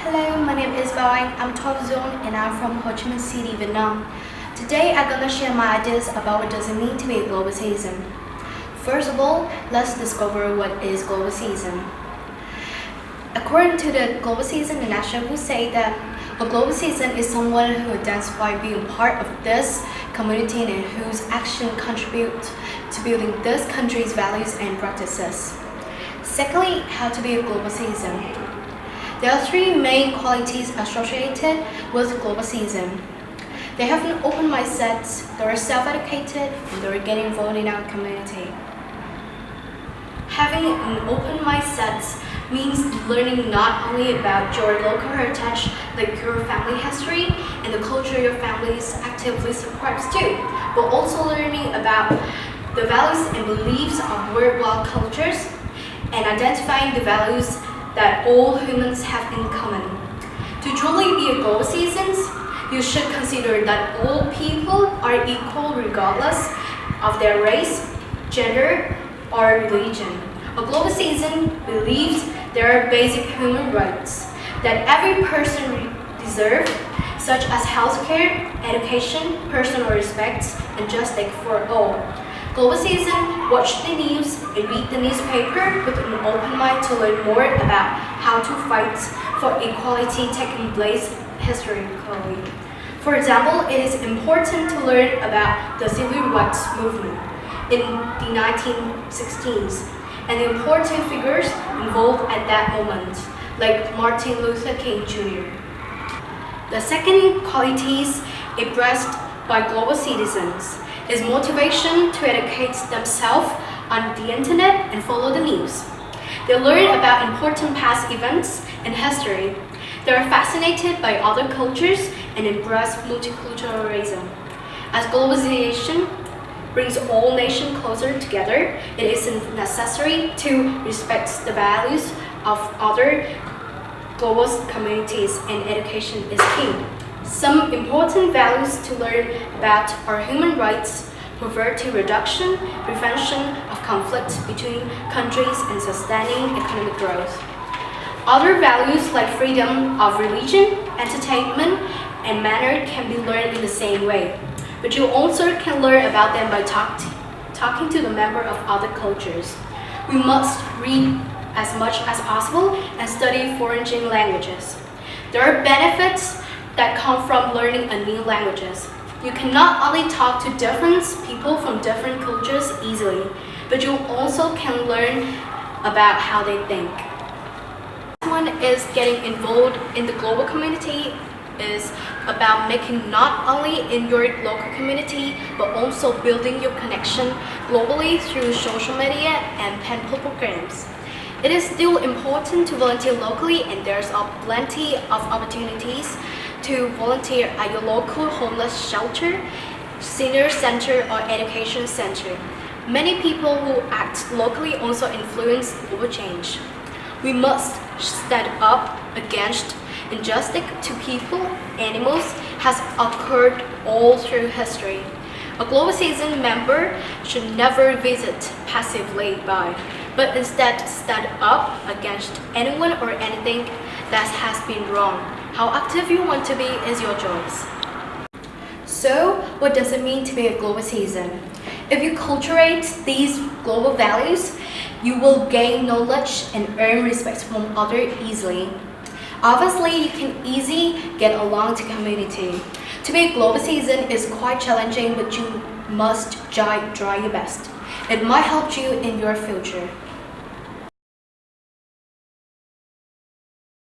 Hello, my name is Bao. I'm 12 zone and I'm from Ho Chi Minh City, Vietnam. Today I'm gonna share my ideas about what does it mean to be a global citizen. First of all, let's discover what is global citizen. According to the global citizen, the national would say that a global citizen is someone who identifies being part of this community and whose action contribute to building this country's values and practices. Secondly, how to be a global citizen. There are three main qualities associated with global citizen. They have an open mindset, they are self-educated, and they are getting involved in our community. Having an open mindset means learning not only about your local heritage, like your family history and the culture your family actively subscribes to, but also learning about the values and beliefs of worldwide cultures and identifying the values that all humans have in common. To truly be a global citizen, you should consider that all people are equal regardless of their race, gender, or religion. A global citizen believes there are basic human rights that every person deserves, such as healthcare, education, personal respect, and justice for all. Global citizens watch the news and read the newspaper with an open mind to learn more about how to fight for equality taking place historically. For example, it is important to learn about the civil rights movement in the 1960s and the important figures involved at that moment, like Martin Luther King Jr. The second qualities expressed by global citizens is motivation to educate themselves on the internet and follow the news. They learn about important past events and history. They are fascinated by other cultures and embrace multiculturalism. As globalization brings all nations closer together, it is necessary to respect the values of other global communities, and education is key. Some important values to learn about are human rights, poverty reduction, prevention of conflict between countries, and sustaining economic growth. Other values like freedom of religion, entertainment, and manner can be learned in the same way, but you also can learn about them by talking to the members of other cultures. We must read as much as possible and study foreign languages. There are benefits that come from learning a new languages. You can not only talk to different people from different cultures easily, but you also can learn about how they think. One is getting involved in the global community is about making not only in your local community, but also building your connection globally through social media and pen programs. It is still important to volunteer locally, and there's plenty of opportunities to volunteer at your local homeless shelter, senior center, or education center. Many people who act locally also influence global change. We must stand up against injustice to people, animals has occurred all through history. A global citizen member should never visit passively by, but instead stand up against anyone or anything that has been wrong. How active you want to be is your choice. So, what does it mean to be a global citizen? If you cultivate these global values, you will gain knowledge and earn respect from others easily. Obviously, you can easily get along to community. To be a global citizen is quite challenging, but you must try your best. It might help you in your future.